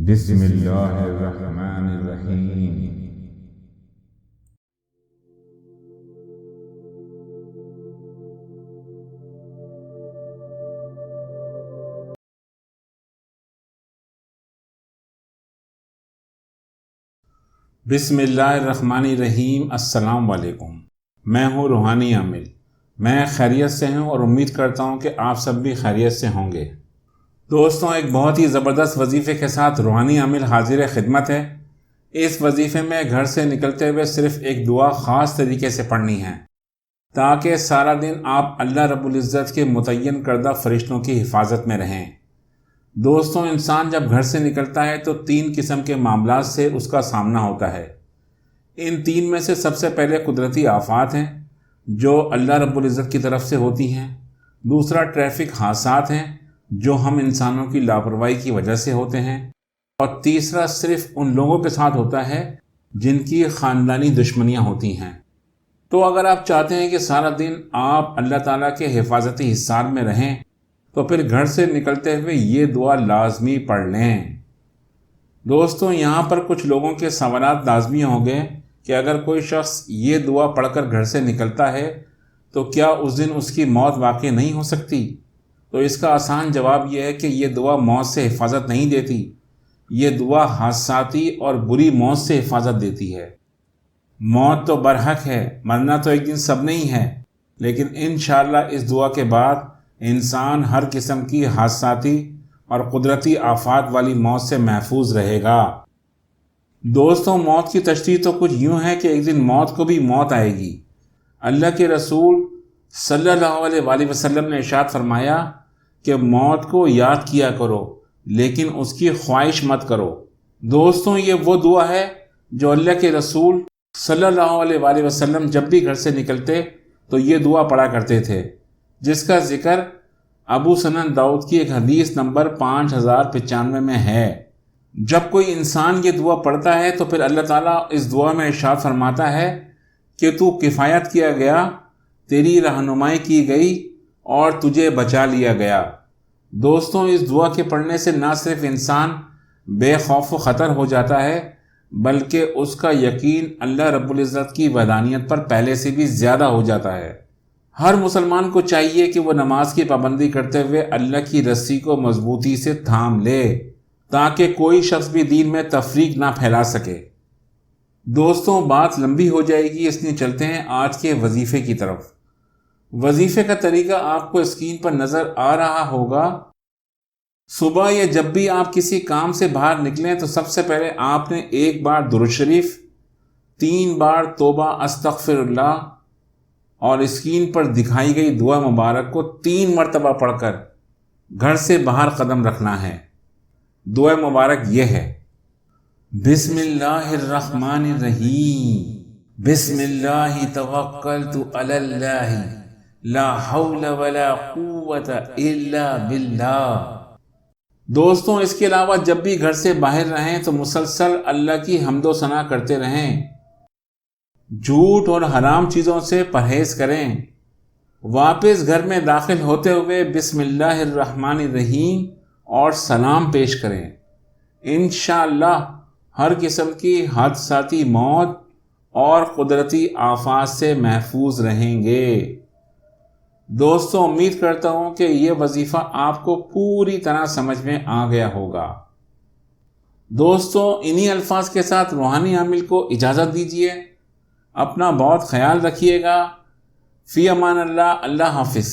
بسم اللہ الرحمن الرحیم۔ بسم اللہ الرحمن الرحیم۔ السلام علیکم، میں ہوں روحانی عامل۔ میں خیریت سے ہوں اور امید کرتا ہوں کہ آپ سب بھی خیریت سے ہوں گے۔ دوستوں، ایک بہت ہی زبردست وظیفے کے ساتھ روحانی عامل حاضر خدمت ہے۔ اس وظیفے میں گھر سے نکلتے ہوئے صرف ایک دعا خاص طریقے سے پڑھنی ہے تاکہ سارا دن آپ اللہ رب العزت کے متعین کردہ فرشتوں کی حفاظت میں رہیں۔ دوستوں، انسان جب گھر سے نکلتا ہے تو 3 قسم کے معاملات سے اس کا سامنا ہوتا ہے۔ ان 3 میں سے سب سے پہلے قدرتی آفات ہیں جو اللہ رب العزت کی طرف سے ہوتی ہیں۔ دوسرا ٹریفک حادثات ہیں جو ہم انسانوں کی لاپرواہی کی وجہ سے ہوتے ہیں۔ اور تیسرا صرف ان لوگوں کے ساتھ ہوتا ہے جن کی خاندانی دشمنیاں ہوتی ہیں۔ تو اگر آپ چاہتے ہیں کہ سارا دن آپ اللہ تعالیٰ کے حفاظتی حصار میں رہیں تو پھر گھر سے نکلتے ہوئے یہ دعا لازمی پڑھ لیں۔ دوستوں، یہاں پر کچھ لوگوں کے سوالات لازمی ہوں گے کہ اگر کوئی شخص یہ دعا پڑھ کر گھر سے نکلتا ہے تو کیا اس دن اس کی موت واقع نہیں ہو سکتی؟ تو اس کا آسان جواب یہ ہے کہ یہ دعا موت سے حفاظت نہیں دیتی، یہ دعا حادثاتی اور بری موت سے حفاظت دیتی ہے۔ موت تو برحق ہے، مرنا تو ایک دن سب نہیں ہے، لیکن انشاءاللہ اس دعا کے بعد انسان ہر قسم کی حادثاتی اور قدرتی آفات والی موت سے محفوظ رہے گا۔ دوستوں، موت کی تشریح تو کچھ یوں ہے کہ ایک دن موت کو بھی موت آئے گی۔ اللہ کے رسول صلی اللہ علیہ وآلہ وسلم نے ارشاد فرمایا کہ موت کو یاد کیا کرو لیکن اس کی خواہش مت کرو۔ دوستوں، یہ وہ دعا ہے جو اللہ کے رسول صلی اللہ علیہ وآلہ وسلم جب بھی گھر سے نکلتے تو یہ دعا پڑھا کرتے تھے، جس کا ذکر ابو سنن داؤد کی ایک حدیث نمبر 5095 میں ہے۔ جب کوئی انسان یہ دعا پڑھتا ہے تو پھر اللہ تعالیٰ اس دعا میں ارشاد فرماتا ہے کہ تو کفایت کیا گیا، تیری رہنمائی کی گئی اور تجھے بچا لیا گیا۔ دوستوں، اس دعا کے پڑھنے سے نہ صرف انسان بے خوف و خطر ہو جاتا ہے بلکہ اس کا یقین اللہ رب العزت کی وحدانیت پر پہلے سے بھی زیادہ ہو جاتا ہے۔ ہر مسلمان کو چاہیے کہ وہ نماز کی پابندی کرتے ہوئے اللہ کی رسی کو مضبوطی سے تھام لے تاکہ کوئی شخص بھی دین میں تفریق نہ پھیلا سکے۔ دوستوں، بات لمبی ہو جائے گی، اس لیے چلتے ہیں آج کے وظیفے کی طرف۔ وظیفے کا طریقہ آپ کو اسکرین پر نظر آ رہا ہوگا۔ صبح یا جب بھی آپ کسی کام سے باہر نکلیں تو سب سے پہلے آپ نے 1 بار درود شریف، 3 بار توبہ استغفر اللہ اور اسکرین پر دکھائی گئی دعا مبارک کو 3 مرتبہ پڑھ کر گھر سے باہر قدم رکھنا ہے۔ دعا مبارک یہ ہے: بسم اللہ الرحمن الرحیم، بسم اللہ توکلت علی اللہ، لا حول ولا قوت الا باللہ۔ دوستوں، اس کے علاوہ جب بھی گھر سے باہر رہیں تو مسلسل اللہ کی حمد و ثنا کرتے رہیں۔ جھوٹ اور حرام چیزوں سے پرہیز کریں۔ واپس گھر میں داخل ہوتے ہوئے بسم اللہ الرحمن الرحیم اور سلام پیش کریں۔ انشاءاللہ ہر قسم کی حادثاتی موت اور قدرتی آفات سے محفوظ رہیں گے۔ دوستوں، امید کرتا ہوں کہ یہ وظیفہ آپ کو پوری طرح سمجھ میں آ گیا ہوگا۔ دوستوں، انہی الفاظ کے ساتھ روحانی عامل کو اجازت دیجیے۔ اپنا بہت خیال رکھیے گا۔ فی امان اللہ۔ اللہ حافظ۔